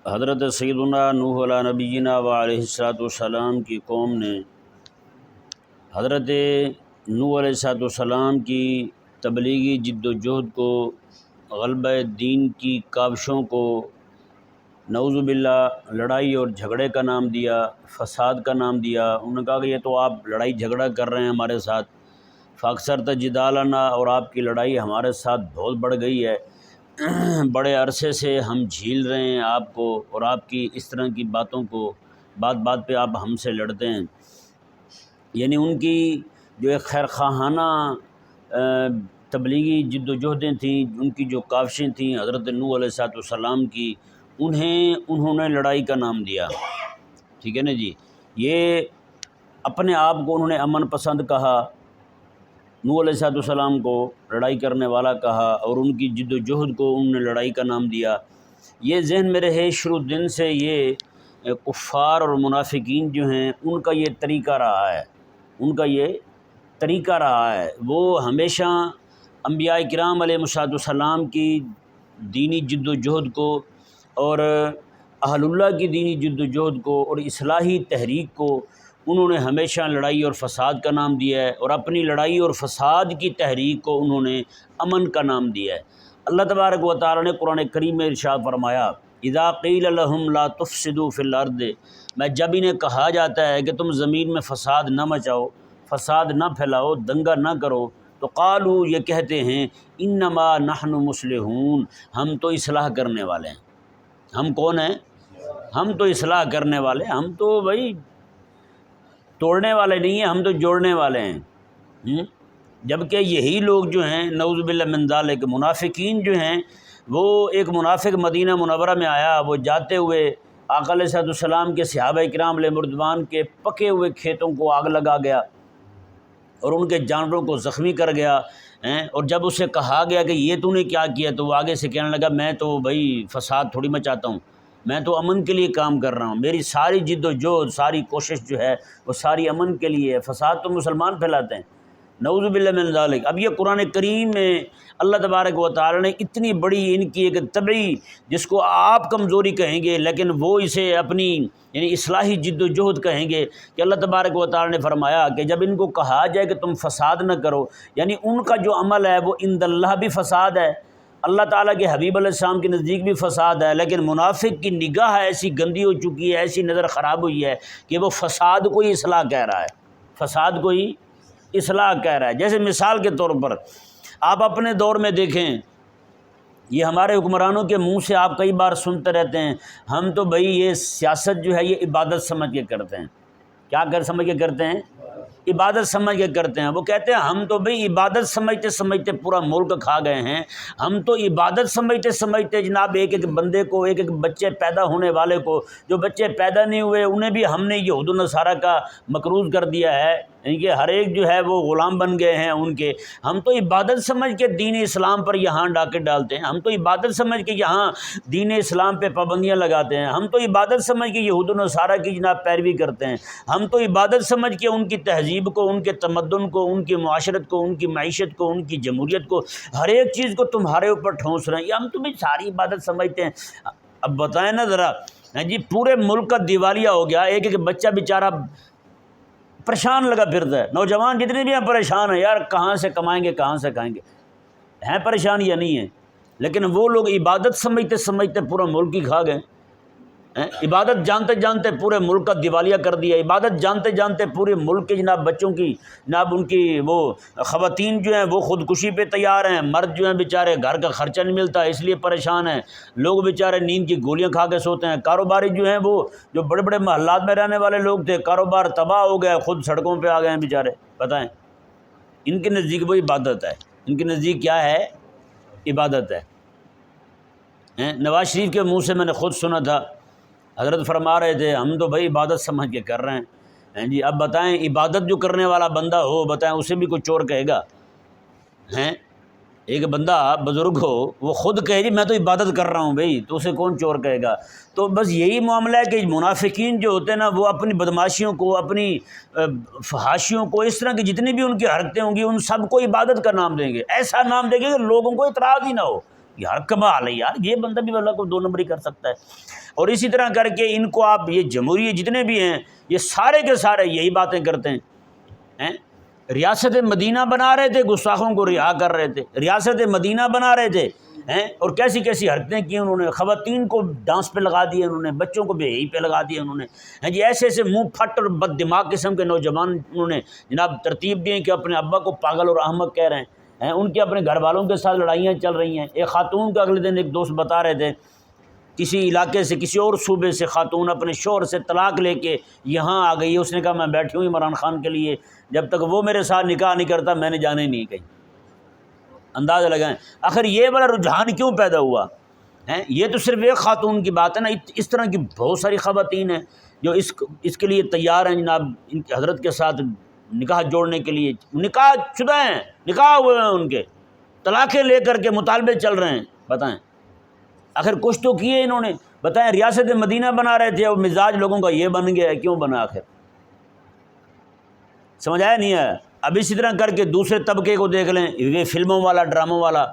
حضرت سیدنا نوح علیہ نبینا و علیہ الصلوۃ والسلام کی قوم نے حضرت نوح علیہ الصلوۃ والسلام کی تبلیغی جد و جہد کو، غلبہ دین کی کاوشوں کو نعوذ باللہ لڑائی اور جھگڑے کا نام دیا، فساد کا نام دیا۔ انہوں نے کہا کہ یہ تو آپ لڑائی جھگڑا کر رہے ہیں ہمارے ساتھ، فاکثرت جدالنا، اور آپ کی لڑائی ہمارے ساتھ بہت بڑھ گئی ہے، بڑے عرصے سے ہم جھیل رہے ہیں آپ کو، اور آپ کی اس طرح کی باتوں کو، بات بات پہ آپ ہم سے لڑتے ہیں۔ یعنی ان کی جو ایک خیر خواہانہ تبلیغی جد و جہدیں تھیں، ان کی جو کاوشیں تھیں حضرت نوح علیہ السلام کی، انہوں نے لڑائی کا نام دیا، ٹھیک ہے نا جی۔ یہ اپنے آپ کو انہوں نے امن پسند کہا، نوح علیہ السلام کو لڑائی کرنے والا کہا، اور ان کی جد و جہد کو انہوں نے لڑائی کا نام دیا۔ یہ ذہن میں رہے شروع دن سے، یہ کفار اور منافقین جو ہیں ان کا یہ طریقہ رہا ہے، وہ ہمیشہ انبیاء کرام علیہ السلام کی دینی جد و جہد کو، اور اہل اللہ کی دینی جد و جہد کو، اور اصلاحی تحریک کو انہوں نے ہمیشہ لڑائی اور فساد کا نام دیا ہے، اور اپنی لڑائی اور فساد کی تحریک کو انہوں نے امن کا نام دیا ہے۔ اللہ تبارک و تعالی نے قرآن کریم میں ارشاد فرمایا، اذا قیل لهم لا تفسدوا فی الارض، میں جب انہیں کہا جاتا ہے کہ تم زمین میں فساد نہ مچاؤ، فساد نہ پھیلاؤ، دنگا نہ کرو، تو قالوا، یہ کہتے ہیں، انما نحن مصلحون، ہم تو اصلاح کرنے والے ہیں۔ ہم کون ہیں؟ ہم تو اصلاح کرنے والے، ہم تو بھائی توڑنے والے نہیں ہیں، ہم تو جوڑنے والے ہیں۔ جبکہ یہی لوگ جو ہیں نعوذ باللہ من ذالک، منافقین جو ہیں، وہ ایک منافق مدینہ منورہ میں آیا، وہ جاتے ہوئے آقا علیہ السلام کے صحابہ کرام علیہ رضوان کے پکے ہوئے کھیتوں کو آگ لگا گیا اور ان کے جانوروں کو زخمی کر گیا، اور جب اسے کہا گیا کہ یہ تو نے کیا کیا، تو وہ آگے سے کہنے لگا، میں تو بھائی فساد تھوڑی مچاتا ہوں، میں تو امن کے لیے کام کر رہا ہوں، میری ساری جد و جہد، ساری کوشش جو ہے وہ ساری امن کے لیے ہے، فساد تو مسلمان پھیلاتے ہیں، نعوذ باللہ من ذالک۔ اب یہ قرآن کریم میں اللہ تبارک و تعالی نے اتنی بڑی ان کی ایک طبعی، جس کو آپ کمزوری کہیں گے لیکن وہ اسے اپنی یعنی اصلاحی جد و جہد کہیں گے، کہ اللہ تبارک و تعالی نے فرمایا کہ جب ان کو کہا جائے کہ تم فساد نہ کرو، یعنی ان کا جو عمل ہے وہ عند اللہ بھی فساد ہے، اللہ تعالیٰ کے حبیب علیہ السلام کے نزدیک بھی فساد ہے، لیکن منافق کی نگاہ ایسی گندی ہو چکی ہے، ایسی نظر خراب ہوئی ہے کہ وہ فساد کو ہی اصلاح کہہ رہا ہے، فساد کو ہی اصلاح کہہ رہا ہے۔ جیسے مثال کے طور پر آپ اپنے دور میں دیکھیں، یہ ہمارے حکمرانوں کے منہ سے آپ کئی بار سنتے رہتے ہیں، ہم تو بھائی یہ سیاست جو ہے یہ عبادت سمجھ کے کرتے ہیں۔ کیا سمجھ کے کرتے ہیں؟ عبادت سمجھ کے کرتے ہیں۔ وہ کہتے ہیں ہم تو بھئی عبادت سمجھتے سمجھتے پورا ملک کھا گئے ہیں، ہم تو عبادت سمجھتے سمجھتے جناب ایک ایک بندے کو، ایک ایک بچے پیدا ہونے والے کو، جو بچے پیدا نہیں ہوئے انہیں بھی ہم نے یہود و نصارہ کا مقروض کر دیا ہے، یعنی کہ ہر ایک جو ہے وہ غلام بن گئے ہیں ان کے۔ ہم تو عبادت سمجھ کے دین اسلام پر یہاں ڈاکے ڈالتے ہیں، ہم تو عبادت سمجھ کے یہاں دین اسلام پہ پابندیاں لگاتے ہیں، ہم تو عبادت سمجھ کے یہود و نصارہ کی جناب پیروی کرتے ہیں، ہم تو عبادت سمجھ کے ان کی تہذیب کو، ان کے تمدن کو، ان کی معاشرت کو، ان کی معیشت کو، ان کی جمہوریت کو، ہر ایک چیز کو تمہارے اوپر ٹھونس رہے ہیں، یہ ہم تو بھی ساری عبادت سمجھتے ہیں۔ اب بتائیں نا ذرا، جی پورے ملک کا دیوالیہ ہو گیا، ایک ایک بچہ بیچارہ پریشان لگا پھرتا ہے، نوجوان جتنے بھی ہیں پریشان ہیں، یار کہاں سے کمائیں گے، کہاں سے کھائیں گے، ہیں پریشان یا نہیں ہیں؟ لیکن وہ لوگ عبادت سمجھتے سمجھتے پورا ملک ہی کھا گئے، عبادت جانتے جانتے پورے ملک کا دیوالیہ کر دیا، عبادت جانتے جانتے پورے ملک کے جناب بچوں کی، جناب ان کی وہ خواتین جو ہیں وہ خودکشی پہ تیار ہیں، مرد جو ہیں بیچارے گھر کا خرچہ نہیں ملتا اس لیے پریشان ہیں، لوگ بیچارے نیند کی گولیاں کھا کے سوتے ہیں، کاروباری جو ہیں وہ جو بڑے بڑے محلات میں رہنے والے لوگ تھے، کاروبار تباہ ہو گیا، خود سڑکوں پہ آ گئے ہیں بیچارے۔ بتائیں، ان کے نزدیک وہ عبادت ہے، ان کے نزدیک کیا ہے؟ عبادت ہے۔ نواز شریف کے منہ سے میں نے خود سنا تھا، حضرت فرما رہے تھے ہم تو بھائی عبادت سمجھ کے کر رہے ہیں جی۔ اب بتائیں عبادت جو کرنے والا بندہ ہو، بتائیں اسے بھی کوئی چور کہے گا؟ ایک بندہ بزرگ ہو وہ خود کہے جی میں تو عبادت کر رہا ہوں بھائی، تو اسے کون چور کہے گا؟ تو بس یہی معاملہ ہے کہ منافقین جو ہوتے ہیں نا، وہ اپنی بدماشیوں کو، اپنی فحاشیوں کو، اس طرح کی جتنی بھی ان کی حرکتیں ہوں گی ان سب کو عبادت کا نام دیں گے، ایسا نام دیں گے کہ لوگوں کو اعتراض ہی نہ ہو، یار کمال ہے یار، یہ بندہ بھی اللہ کو 2 نمبری کر سکتا ہے۔ اور اسی طرح کر کے ان کو آپ یہ جمہوری جتنے بھی ہیں یہ سارے کے سارے یہی باتیں کرتے ہیں۔ ریاست مدینہ بنا رہے تھے، گستاخوں کو رہا کر رہے تھے، ریاست مدینہ بنا رہے تھے اور کیسی کیسی حرکتیں کی انہوں نے، خواتین کو ڈانس پہ لگا دیے انہوں نے، بچوں کو بے حیائی پہ لگا دیا انہوں نے جی، ایسے ایسے منہ پھٹ اور بد دماغ قسم کے نوجوان انہوں نے جناب ترتیب دی کہ اپنے ابا کو پاگل اور احمق کہہ رہے ہیں، ان کے اپنے گھر والوں کے ساتھ لڑائیاں چل رہی ہیں۔ ایک خاتون کا اگلے دن ایک دوست بتا رہے تھے، کسی علاقے سے کسی اور صوبے سے خاتون اپنے شوہر سے طلاق لے کے یہاں آ گئی، اس نے کہا میں بیٹھی ہوں عمران خان کے لیے، جب تک وہ میرے ساتھ نکاح نہیں کرتا میں نے جانے نہیں کہیں۔ اندازہ لگائیں آخر یہ بڑا رجحان کیوں پیدا ہوا ہے؟ یہ تو صرف ایک خاتون کی بات ہے نا، اس طرح کی بہت ساری خواتین ہیں جو اس کے لیے تیار ہیں جناب ان کی حضرت کے ساتھ نکاح جوڑنے کے لیے، نکاح شدہ ہیں، نکاح ہوئے ہیں ان کے، طلاقیں لے کر کے مطالبے چل رہے ہیں۔ بتائیں آخر کچھ تو کیے انہوں نے، بتائیں ریاست مدینہ بنا رہے تھے اور مزاج لوگوں کا یہ بن گیا ہے، کیوں بنا آخر؟ سمجھ آیا نہیں ہے؟ اب اسی طرح کر کے دوسرے طبقے کو دیکھ لیں، یہ فلموں والا ڈراموں والا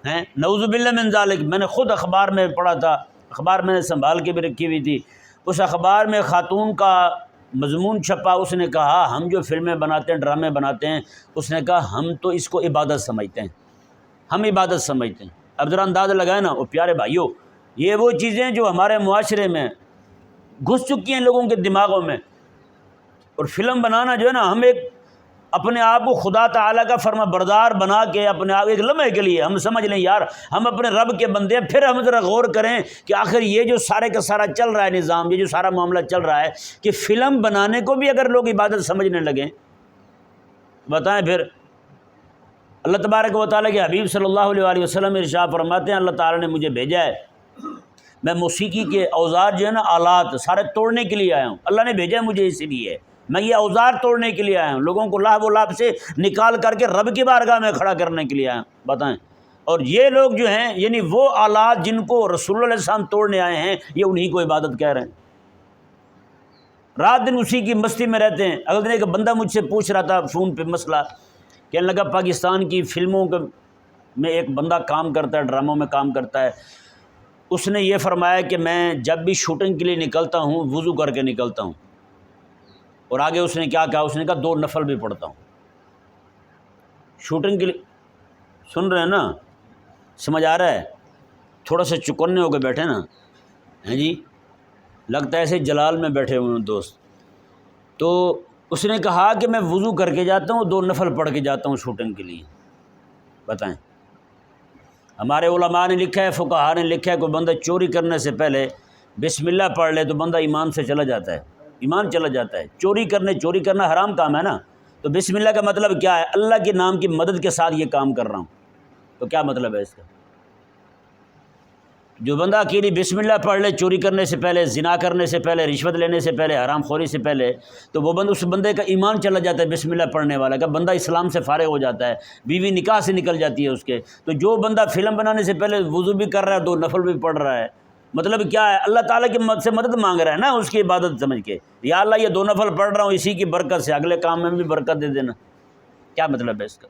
ہیں، نعوذ باللہ من ذالک۔ میں نے خود اخبار میں پڑھا تھا، اخبار میں نے سنبھال کے بھی رکھی ہوئی تھی، اس اخبار میں خاتون کا مضمون چھپا، اس نے کہا ہم جو فلمیں بناتے ہیں ڈرامے بناتے ہیں، اس نے کہا ہم تو اس کو عبادت سمجھتے ہیں، ہم عبادت سمجھتے ہیں۔ اب ذرا اندازہ لگائے نا، وہ پیارے بھائیوں یہ وہ چیزیں جو ہمارے معاشرے میں گھس چکی ہیں لوگوں کے دماغوں میں، اور فلم بنانا جو ہے نا، ہم ایک اپنے آپ کو خدا تعالیٰ کا فرما بردار بنا کے اپنے آپ ایک لمحے کے لیے ہم سمجھ لیں یار ہم اپنے رب کے بندے ہیں، پھر ہم ذرا غور کریں کہ آخر یہ جو سارے کا سارا چل رہا ہے نظام، یہ جو سارا معاملہ چل رہا ہے کہ فلم بنانے کو بھی اگر لوگ عبادت سمجھنے لگیں، بتائیں پھر اللہ تبارک و تعالیٰ کے حبیب صلی اللہ علیہ وسلم ارشاد فرماتے ہیں اللہ تعالیٰ نے مجھے بھیجا ہے، میں موسیقی کے اوزار جو ہے نا آلات سارے توڑنے کے لیے آیا ہوں، اللہ نے بھیجا ہے مجھے اسی لیے، میں یہ اوزار توڑنے کے لیے آیا ہوں، لوگوں کو لاہ و لاب سے نکال کر کے رب کی بارگاہ میں کھڑا کرنے کے لیے آیا ہوں۔ بتائیں اور یہ لوگ جو ہیں یعنی وہ آلات جن کو رسول اللہ علیہ السلام توڑنے آئے ہیں، یہ انہی کو عبادت کہہ رہے ہیں، رات دن اسی کی مستی میں رہتے ہیں۔ اگلے دن ایک بندہ مجھ سے پوچھ رہا تھا فون پہ مسئلہ، کہنے لگا پاکستان کی فلموں میں ایک بندہ کام کرتا ہے، ڈراموں میں کام کرتا ہے، اس نے یہ فرمایا کہ میں جب بھی شوٹنگ کے لیے نکلتا ہوں وضو کر کے نکلتا ہوں، اور آگے اس نے کیا کہا، اس نے کہا 2 نفل بھی پڑھتا ہوں شوٹنگ کے لیے۔ سن رہے ہیں نا، سمجھ آ رہا ہے؟ تھوڑا سا چکنے ہو کے بیٹھے نا، ہیں جی، لگتا ہے ایسے جلال میں بیٹھے ہوئے ہیں دوست۔ تو اس نے کہا کہ میں وضو کر کے جاتا ہوں، 2 نفل پڑھ کے جاتا ہوں شوٹنگ کے لیے۔ بتائیں ہمارے علماء نے لکھا ہے، فقہاء نے لکھا ہے، کوئی بندہ چوری کرنے سے پہلے بسم اللہ پڑھ لے تو بندہ ایمان سے چلا جاتا ہے، ایمان چلا جاتا ہے۔ چوری کرنا حرام کام ہے نا، تو بسم اللہ کا مطلب کیا ہے؟ اللہ کے نام کی مدد کے ساتھ یہ کام کر رہا ہوں، تو کیا مطلب ہے اس کا؟ جو بندہ اکیلی بسم اللہ پڑھ لے چوری کرنے سے پہلے، زنا کرنے سے پہلے، رشوت لینے سے پہلے، حرام خوری سے پہلے، تو وہ اس بندے کا ایمان چلا جاتا ہے، بسم اللہ پڑھنے والا کا بندہ اسلام سے فارغ ہو جاتا ہے، بیوی نکاح سے نکل جاتی ہے اس کے۔ تو جو بندہ فلم بنانے سے پہلے وضو بھی کر رہا ہے، 2 نفل بھی پڑھ رہا ہے، مطلب کیا ہے؟ اللہ تعالیٰ کی سے مدد مانگ رہا ہے نا، اس کی عبادت سمجھ کے، یا اللہ یہ 2 نفل پڑھ رہا ہوں اسی کی برکت سے اگلے کام میں بھی برکت دے دینا۔ کیا مطلب ہے اس کا؟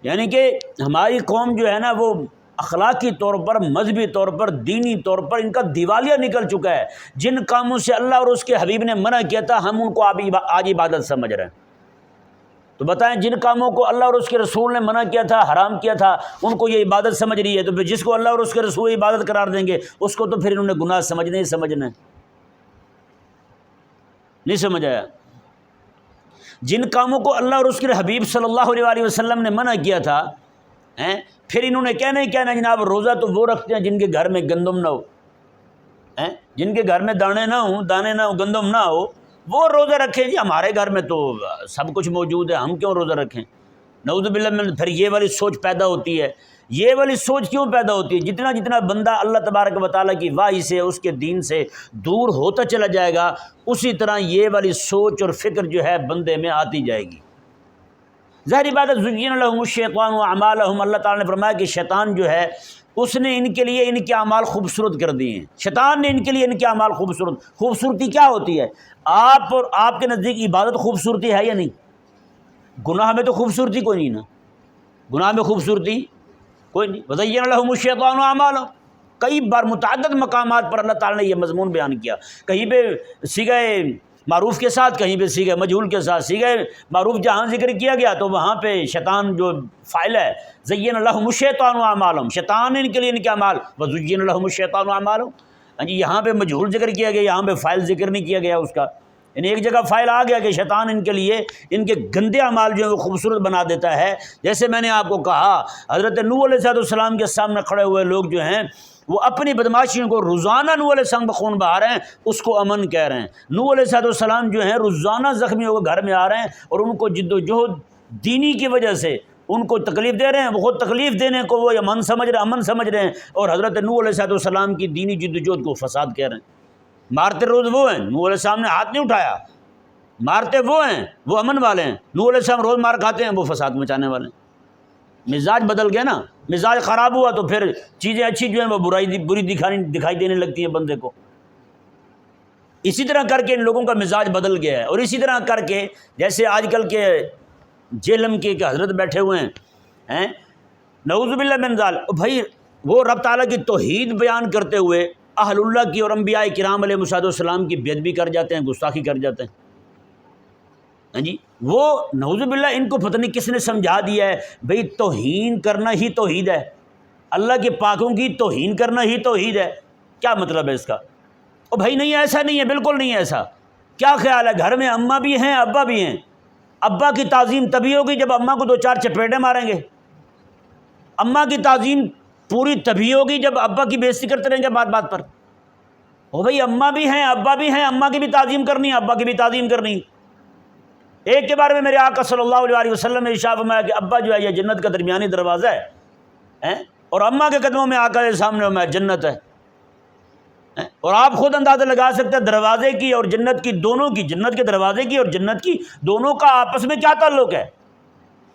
یعنی کہ ہماری قوم جو ہے نا وہ اخلاقی طور پر، مذہبی طور پر، دینی طور پر ان کا دیوالیہ نکل چکا ہے۔ جن کاموں سے اللہ اور اس کے حبیب نے منع کیا تھا ہم ان کو آج عبادت سمجھ رہے ہیں۔ تو بتائیں جن کاموں کو اللہ اور اس کے رسول نے منع کیا تھا، حرام کیا تھا، ان کو یہ عبادت سمجھ رہی ہے، تو پھر جس کو اللہ اور اس کے رسول عبادت قرار دیں گے اس کو تو پھر انہوں نے گناہ سمجھنا ہی سمجھنا ہے۔ نہیں سمجھ آیا؟ جن کاموں کو اللہ اور اس کے حبیب صلی اللہ علیہ وسلم نے منع کیا تھا، پھر انہوں نے کہنا ہی کہنا جناب روزہ تو وہ رکھتے ہیں جن کے گھر میں گندم نہ ہو، جن کے گھر میں دانے نہ ہو، گندم نہ ہو، وہ روزہ رکھیں۔ جی ہمارے گھر میں تو سب کچھ موجود ہے، ہم کیوں روزہ رکھیں؟ نعوذ باللہ من۔ پھر یہ والی سوچ پیدا ہوتی ہے۔ یہ والی سوچ کیوں پیدا ہوتی ہے؟ جتنا بندہ اللہ تبارک و تعالیٰ کی وحی سے، اس کے دین سے دور ہوتا چلا جائے گا، اسی طرح یہ والی سوچ اور فکر جو ہے بندے میں آتی جائے گی۔ ظاہری بات ہے زین لہم الشیطان اعمالہم، اللہ تعالیٰ نے فرمایا کہ شیطان جو ہے اس نے ان کے لیے ان کے اعمال خوبصورت کر دیے ہیں۔ شیطان نے ان کے لیے ان کے اعمال خوبصورتی کیا ہوتی ہے؟ آپ اور آپ کے نزدیک عبادت خوبصورتی ہے یا نہیں؟ گناہ میں تو خوبصورتی کوئی نہیں نا، گناہ میں خوبصورتی کوئی نہیں. وَزَيَّنَ لَهُمُ الشَّيْطَانُ أَعْمَالَهُمْ. کئی بار متعدد مقامات پر اللہ تعالیٰ نے یہ مضمون بیان کیا. کہیں پہ صیغہ معروف کے ساتھ، کہیں پہ صیغہ مجہول کے ساتھ. صیغہ معروف جہاں ذکر کیا گیا تو وہاں پہ شیطان جو فاعل ہے، زین لہم الشیطان اعمالہم، شیطان نے ان کے لیے ان کے اعمال، وزین لہم الشیطان اعمالہم. ہاں جی، یہاں پہ مجہول ذکر کیا گیا، یہاں پہ فاعل ذکر نہیں کیا گیا اس کا. یعنی ایک جگہ فاعل آ گیا کہ شیطان ان کے لیے ان کے گندے اعمال جو ہیں وہ خوبصورت بنا دیتا ہے. جیسے میں نے آپ کو کہا، حضرت نوح علیہ السلام کے سامنے کھڑے ہوئے لوگ جو ہیں وہ اپنی بدماشیوں کو روزانہ نوح علیہ السلام خون بہا رہے ہیں، اس کو امن کہہ رہے ہیں. نوح علیہ السلام جو ہیں روزانہ زخمی ہو کے گھر میں آ رہے ہیں اور ان کو جد و جہد دینی کی وجہ سے ان کو تکلیف دے رہے ہیں. وہ خود تکلیف دینے کو وہ امن سمجھ رہے ہیں، اور حضرت نوح علیہ السلام کی دینی جد و جہد کو فساد کہہ رہے ہیں. مارتے روز وہ ہیں، نوح علیہ السلام نے ہاتھ نہیں اٹھایا. مارتے وہ ہیں، وہ امن والے ہیں. نوح علیہ السلام روز مار کھاتے ہیں، وہ فساد مچانے والے ہیں. مزاج بدل گیا نا، مزاج خراب ہوا تو پھر چیزیں اچھی جو ہیں وہ بری دکھائی دینے لگتی ہیں بندے کو. اسی طرح کر کے ان لوگوں کا مزاج بدل گیا ہے. اور اسی طرح کر کے جیسے آج کل کے جیلم کے حضرت بیٹھے ہوئے ہیں، نعوذ باللہ من ذالک. بھائی وہ رب تعالیٰ کی توحید بیان کرتے ہوئے اہل اللہ کی اور انبیاء کرام علیہ السلام کی بے ادبی کر جاتے ہیں، گستاخی کر جاتے ہیں. ہاں جی، وہ نعوذ باللہ ان کو پتہ نہیں کس نے سمجھا دیا ہے بھئی توہین کرنا ہی توحید ہے، اللہ کے پاکوں کی توہین کرنا ہی توحید ہے. کیا مطلب ہے اس کا؟ او بھائی نہیں، ایسا نہیں ہے، بالکل نہیں ہے ایسا. کیا خیال ہے؟ گھر میں اماں بھی ہیں، ابا بھی ہیں. ابا کی تعظیم تبھی ہوگی جب اماں کو 2-4 چپیٹیں ماریں گے. اماں کی تعظیم پوری تبھی ہوگی جب ابا کی بے عزتی کرتے رہیں گے بات بات پر. او بھئی اماں بھی ہیں، ابا بھی ہیں، اماں کی بھی تعظیم کرنی، ابا کی بھی تعظیم کرنی. ایک کے بارے میں میرے آقا صلی اللہ علیہ وسلم نے ارشاد فرمایا کہ ابا جو ہے یہ جنت کا درمیانی دروازہ ہے، اور اماں کے قدموں میں آقا کے سامنے میں جنت ہے. اور آپ خود اندازہ لگا سکتے ہیں دروازے کی اور جنت کی، دونوں کی، جنت کے دروازے کی اور جنت کی دونوں کا آپس میں کیا تعلق ہے.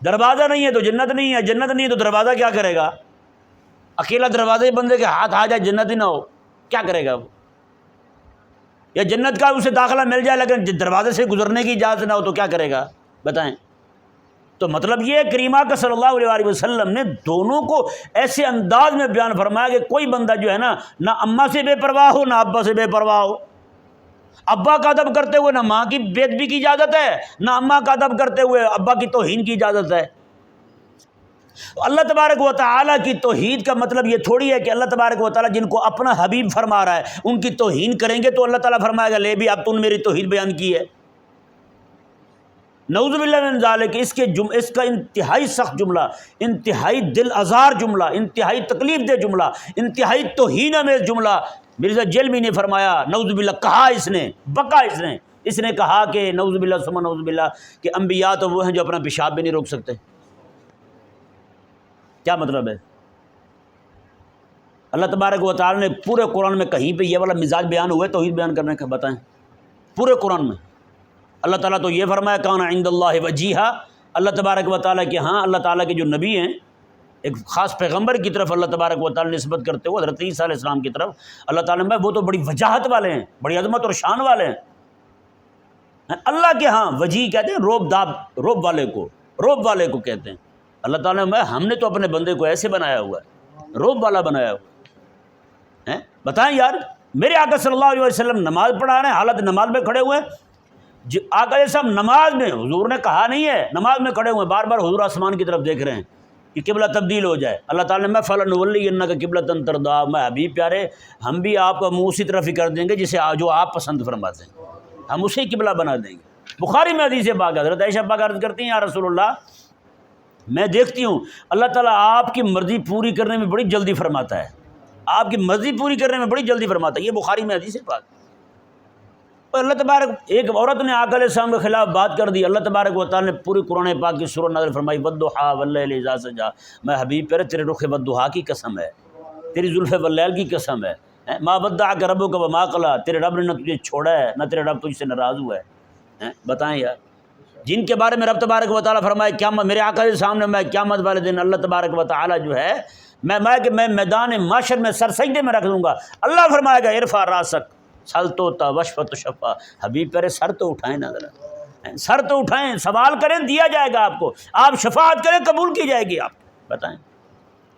دروازہ نہیں ہے تو جنت نہیں ہے، جنت نہیں ہے تو دروازہ کیا کرے گا؟ اکیلا دروازے بندے کے ہاتھ آ جائے جنت ہی نہ ہو، کیا کرے گا وہ؟ یا جنت کا اسے داخلہ مل جائے لیکن دروازے سے گزرنے کی اجازت نہ ہو تو کیا کرے گا؟ بتائیں. تو مطلب یہ ہے کریم آقا صلی اللہ علیہ وسلم نے دونوں کو ایسے انداز میں بیان فرمایا کہ کوئی بندہ جو ہے نا، نہ اماں سے بے پرواہ ہو نہ ابا سے بے پرواہ ہو. ابا کا ادب کرتے ہوئے نہ ماں کی بے ادبی کی اجازت ہے، نہ اماں کا ادب کرتے ہوئے ابا کی توہین کی اجازت ہے. اللہ تبارک و تعالیٰ کی توحید کا مطلب یہ تھوڑی ہے کہ اللہ تبارک و تعالیٰ جن کو اپنا حبیب فرما رہا ہے ان کی توہین کریں گے تو اللہ تعالیٰ فرمائے گا لے بھی اب تم نے میری توحید بیان کی ہے. نعوذ باللہ من ذالک. اس کا انتہائی سخت جملہ، انتہائی دل آزار جملہ، انتہائی تکلیف دہ جملہ، انتہائی توہین آمیز جملہ مرزا جیلمی نے فرمایا. نعوذ باللہ کہا اس نے کہا کہ نعوذ باللہ ثم نعوذ باللہ کہ انبیاء تو وہ ہیں جو اپنا پیشاب بھی نہیں روک سکتے. کیا مطلب ہے؟ اللہ تبارک و تعالی نے پورے قرآن میں کہیں پہ یہ والا مزاج بیان ہوا ہے توحید بیان کرنے کا؟ بتائیں. پورے قرآن میں اللہ تعالیٰ تو یہ فرمایا کان عند اللہ وجیہا. اللہ تبارک و تعالیٰ کے ہاں، اللہ تعالیٰ کے جو نبی ہیں، ایک خاص پیغمبر کی طرف اللہ تبارک و تعالیٰ نسبت کرتے ہوئے حضرت عیسیٰ علیہ السلام کی طرف اللہ تعالیٰ میں وہ تو بڑی وجاہت والے ہیں، بڑی عظمت اور شان والے ہیں. اللہ کے ہاں وجیہ کہتے ہیں روب والے کو کہتے ہیں. اللہ تعالیٰ میں ہم نے تو اپنے بندے کو ایسے بنایا ہوا ہے، روب والا بنایا ہوا ہے. بتائیں یار، میرے آقا صلی اللہ علیہ وسلم نماز پڑھا رہے ہیں، حالت نماز میں کھڑے ہوئے ہیں. آقا علیہ السلام نماز میں، حضور نے کہا نہیں ہے، نماز میں کھڑے ہوئے بار بار حضور آسمان کی طرف دیکھ رہے ہیں کہ قبلہ تبدیل ہو جائے. اللہ تعالیٰ نے میں فَلَنُوَلِّيَنَّكَ قِبْلَةً تَرْضَاهَا، میں حبیب پیارے ہم بھی آپ کا منہ اسی طرف ہی کر دیں گے جسے جو آپ پسند فرماتے ہیں، ہم اسے قبلہ بنا دیں گے. بخاری میں حدیث پاک حضرت عائشہ پاک عرض کرتی ہیں یا رسول اللہ میں دیکھتی ہوں اللہ تعالیٰ آپ کی مرضی پوری کرنے میں بڑی جلدی فرماتا ہے، آپ کی مرضی پوری کرنے میں بڑی جلدی فرماتا ہے. یہ بخاری میں حدیث پاک. اور اللہ تبارک، ایک عورت نے آقا علیہ السلام کے خلاف بات کر دی، اللہ تبارک و تعالیٰ نے پوری قرآن پاک کی سورہ نازل فرمائی وَالضُّحَىٰ وَاللَّيْلِ إِذَا سَجَىٰ. میں حبیب پیارے تیرے رخ والضحیٰ کی قسم ہے، تیری زلف واللیل کی قسم ہے، مَا وَدَّعَكَ رَبُّكَ وَمَا قَلَىٰ، تیرے رب نے نہ تجھے چھوڑا ہے نہ تیرے رب تجھ سے ناراض ہوا ہے. بتائیں یار، جن کے بارے میں رب تبارک و تعالیٰ فرمائے قیامت، میرے آقا کے سامنے میں قیامت والے دن اللہ تبارک و تعالیٰ جو ہے میں میدان محشر میں سر سجدے میں رکھ دوں گا. اللہ فرمائے گا ارفع راسک سل تو وشفت شفا. حبیب پیارے سر تو اٹھائیں نا ذرا، سر تو اٹھائیں، سوال کریں دیا جائے گا آپ کو، آپ شفاعت کریں قبول کی جائے گی آپ. بتائیں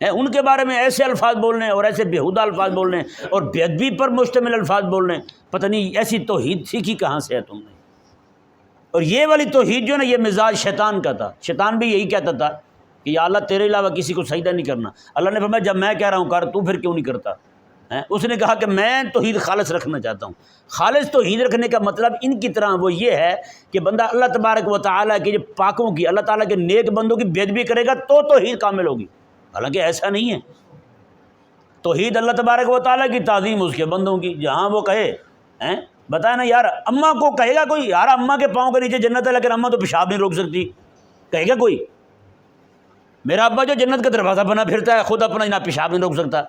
ہیں، ان کے بارے میں ایسے الفاظ بولنے اور ایسے بیہودہ الفاظ بولنے اور بے ادبی پر مشتمل الفاظ بولنے، پتہ نہیں ایسی توحید سیکھی کہاں سے ہے تم نے؟ اور یہ والی توحید جو ہے نا، یہ مزاج شیطان کا تھا۔ شیطان بھی یہی کہتا تھا کہ یا اللہ تیرے علاوہ کسی کو سجدہ نہیں کرنا۔ اللہ نے فرمایا جب میں کہہ رہا ہوں کر، تو پھر کیوں نہیں کرتا؟ اس نے کہا کہ میں توحید خالص رکھنا چاہتا ہوں۔ خالص توحید رکھنے کا مطلب ان کی طرح وہ یہ ہے کہ بندہ اللہ تبارک و تعالیٰ کے پاکوں کی، اللہ تعالیٰ کے نیک بندوں کی بے ادبی کرے گا تو توحید کامل ہوگی، حالانکہ ایسا نہیں ہے۔ توحید اللہ تبارک و تعالیٰ کی تعظیم اس کے بندوں کی، جہاں وہ کہے بتائیں نا یار، اماں کو کہے گا کوئی یار اماں کے پاؤں کے نیچے جنت ہے لیکن اماں تو پیشاب نہیں روک سکتی؟ کہے گا کوئی؟ میرا ابا جو جنت کا دروازہ بنا پھرتا ہے، خود اپنا جناب پیشاب نہیں روک سکتا،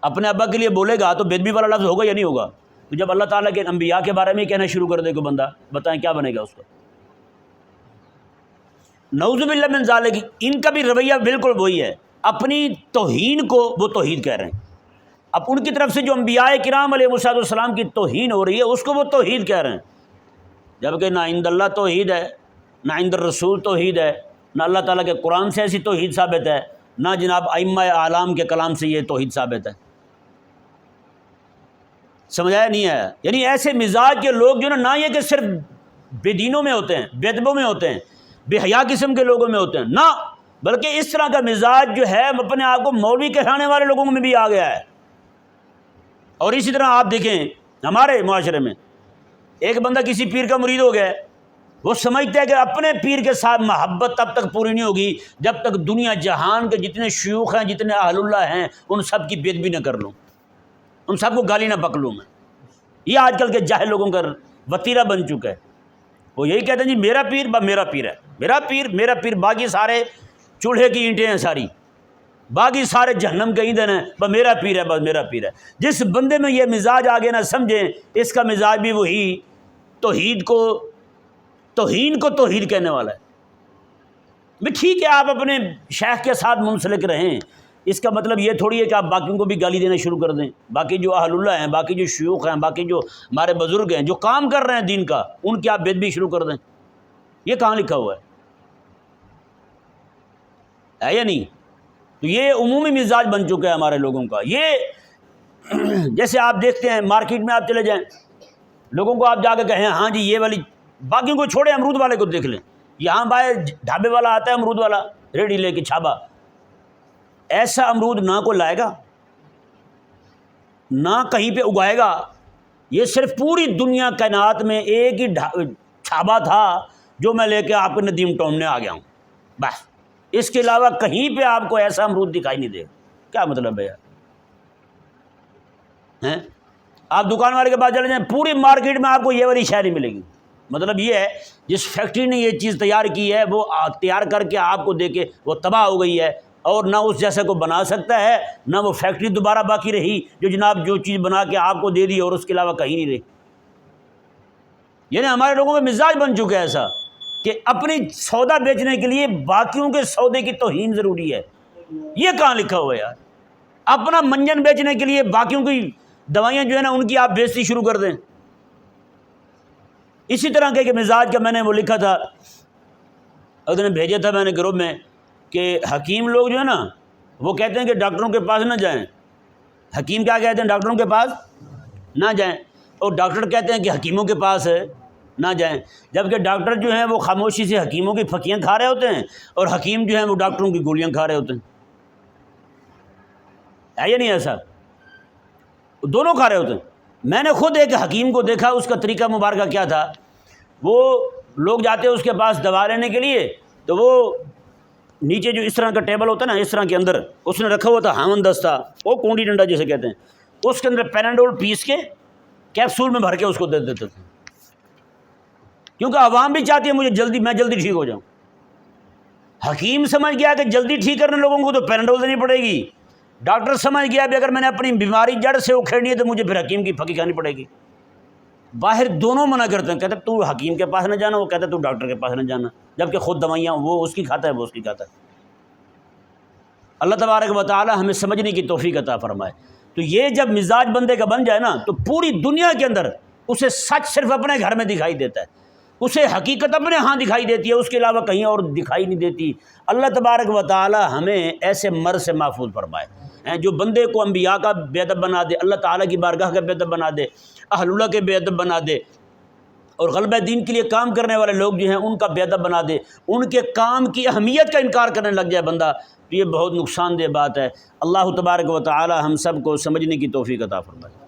اپنے ابا کے لیے بولے گا تو بے ادبی والا لفظ ہوگا یا نہیں ہوگا؟ تو جب اللہ تعالیٰ کے انبیاء کے بارے میں کہنا شروع کر دے کوئی بندہ، بتائیں کیا بنے گا اس کو؟ نعوذ باللہ من ذالک، ان کا بھی رویہ بالکل وہی ہے، اپنی توہین کو وہ توحید کہہ رہے ہیں۔ اب ان کی طرف سے جو انبیاء کرام علیہ السلام کی توہین ہو رہی ہے اس کو وہ توحید کہہ رہے ہیں، جبکہ نہ عند اللہ توحید ہے، نہ عند الرسول توحید ہے، نہ اللہ تعالیٰ کے قرآن سے ایسی توحید ثابت ہے، نہ جناب ائمہ اعلام کے کلام سے یہ توحید ثابت ہے۔ سمجھایا نہیں ہے؟ یعنی ایسے مزاج کے لوگ جو نہ یہ کہ صرف بے دینوں میں ہوتے ہیں، بے ادبوں میں ہوتے ہیں، بے حیا قسم کے لوگوں میں ہوتے ہیں، نہ بلکہ اس طرح کا مزاج جو ہے اپنے آپ کو مولوی کہلانے والے لوگوں میں بھی آ گیا ہے۔ اور اسی طرح آپ دیکھیں ہمارے معاشرے میں ایک بندہ کسی پیر کا مرید ہو گیا ہے، وہ سمجھتا ہے کہ اپنے پیر کے ساتھ محبت تب تک پوری نہیں ہوگی جب تک دنیا جہان کے جتنے شیوخ ہیں، جتنے اہل اللہ ہیں، ان سب کی بے ادبی نہ کر لوں، ان سب کو گالی نہ پکڑوں میں۔ یہ آج کل کے جاہل لوگوں کا وتیرہ بن چکا ہے۔ وہ یہی کہتے ہیں جی میرا پیر میرا پیر ہے، میرا پیر، باقی سارے چولہے کی اینٹیں ہیں، ساری باقی سارے جہنم کے ایندھن ہیں، بس میرا پیر ہے، بس میرا پیر ہے۔ جس بندے میں یہ مزاج آگے نہ سمجھیں، اس کا مزاج بھی وہی توحید کو توحید کہنے والا ہے۔ بھی ٹھیک ہے آپ اپنے شیخ کے ساتھ منسلک رہیں، اس کا مطلب یہ تھوڑی ہے کہ آپ باقیوں کو بھی گالی دینا شروع کر دیں۔ باقی جو اہل اللہ ہیں، باقی جو شیوخ ہیں، باقی جو ہمارے بزرگ ہیں جو کام کر رہے ہیں دین کا، ان کی آپ بے ادبی شروع کر دیں۔ یہ کہاں لکھا ہوا ہے یا نہیں؟ تو یہ عمومی مزاج بن چکا ہے ہمارے لوگوں کا۔ یہ جیسے آپ دیکھتے ہیں مارکیٹ میں آپ چلے جائیں، لوگوں کو آپ جا کے کہیں ہاں جی یہ والی، باقیوں کو چھوڑیں، امرود والے کو دیکھ لیں، یہاں باہر ڈھابے والا آتا ہے امرود والا ریڈی لے کے چھابا، ایسا امرود نہ کو لائے گا، نہ کہیں پہ اگائے گا۔ یہ صرف پوری دنیا کائنات میں ایک ہی چھابا تھا جو میں لے کے آپ کے ندیم ٹومنے آ گیا ہوں، بس اس کے علاوہ کہیں پہ آپ کو ایسا امرود دکھائی نہیں دے گا۔ کیا مطلب ہے یار؟ آپ دکان والے کے پاس چلے جائیں، پوری مارکیٹ میں آپ کو یہ والی شے نہیں ملے گی۔ مطلب یہ ہے جس فیکٹری نے یہ چیز تیار کی ہے وہ تیار کر کے آپ کو دے کے وہ تباہ ہو گئی ہے، اور نہ اس جیسا کو بنا سکتا ہے، نہ وہ فیکٹری دوبارہ باقی رہی جو جناب جو چیز بنا کے آپ کو دے دی اور اس کے علاوہ کہیں نہیں رہی۔ یعنی ہمارے لوگوں میں مزاج بن چکا ہے ایسا کہ اپنی سودا بیچنے کے لیے باقیوں کے سودے کی توہین ضروری ہے۔ یہ کہاں لکھا ہوا ہے یار؟ اپنا منجن بیچنے کے لیے باقیوں کی دوائیاں جو ہے نا ان کی آپ بیچتی شروع کر دیں۔ اسی طرح کے مزاج کا میں نے وہ لکھا تھا، اس نے بھیجا تھا میں نے گروپ میں، کہ حکیم لوگ جو ہے نا وہ کہتے ہیں کہ ڈاکٹروں کے پاس نہ جائیں۔ حکیم کیا کہتے ہیں؟ ڈاکٹروں کے پاس نہ جائیں، اور ڈاکٹر کہتے ہیں کہ حکیموں کے پاس نہ جائیں، جبکہ ڈاکٹر جو ہیں وہ خاموشی سے حکیموں کی پھکیاں کھا رہے ہوتے ہیں، اور حکیم جو ہیں وہ ڈاکٹروں کی گولیاں کھا رہے ہوتے ہیں۔ ہے یا نہیں ایسا؟ دونوں کھا رہے ہوتے ہیں۔ میں نے خود ایک حکیم کو دیکھا، اس کا طریقہ مبارکہ کیا تھا، وہ لوگ جاتے ہیں اس کے پاس دوا لینے کے لیے، تو وہ نیچے جو اس طرح کا ٹیبل ہوتا ہے نا، اس طرح کے اندر اس نے رکھا ہوا تھا ہامن دستہ، وہ کونڈی ڈنڈا جسے کہتے ہیں، اس کے اندر پیناڈول پیس کے کیپسول میں بھر کے اس کو دے دیتے تھے، کیونکہ عوام بھی چاہتی ہے میں جلدی ٹھیک ہو جاؤں۔ حکیم سمجھ گیا کہ جلدی ٹھیک کرنے لوگوں کو تو پیناڈول دینی پڑے گی، ڈاکٹر سمجھ گیا بھی اگر میں نے اپنی بیماری جڑ سے اکھیڑنی ہے تو مجھے پھر حکیم کی پھکی کھانی پڑے گی۔ باہر دونوں منع کرتے ہیں، کہتے ہیں تو حکیم کے پاس نہ جانا، وہ کہتا ہے تو ڈاکٹر کے پاس نہ جانا، جبکہ خود دوائیاں وہ اس کی کھاتا ہے۔ اللہ تبارک و تعالی ہمیں سمجھنے کی توفیق عطا فرمائے۔ تو یہ جب مزاج بندے کا بن جائے نا تو پوری دنیا کے اندر اسے سچ صرف اپنے گھر میں دکھائی دیتا ہے، اسے حقیقت اپنے ہاں دکھائی دیتی ہے، اس کے علاوہ کہیں اور دکھائی نہیں دیتی۔ اللہ تبارک و تعالی ہمیں ایسے مرض سے محفوظ فرمائے جو بندے کو انبیاء کا بے ادب بنا دے، اللہ تعالیٰ کی بارگاہ کا بے ادب بنا دے، اہل اللہ کے بے ادب بنا دے، اور غلبہ دین کے لیے کام کرنے والے لوگ جو ہیں ان کا بے ادب بنا دے، ان کے کام کی اہمیت کا انکار کرنے لگ جائے بندہ، تو یہ بہت نقصان دہ بات ہے۔ اللہ تبارک و تعالی ہم سب کو سمجھنے کی توفیق عطا فرمائے۔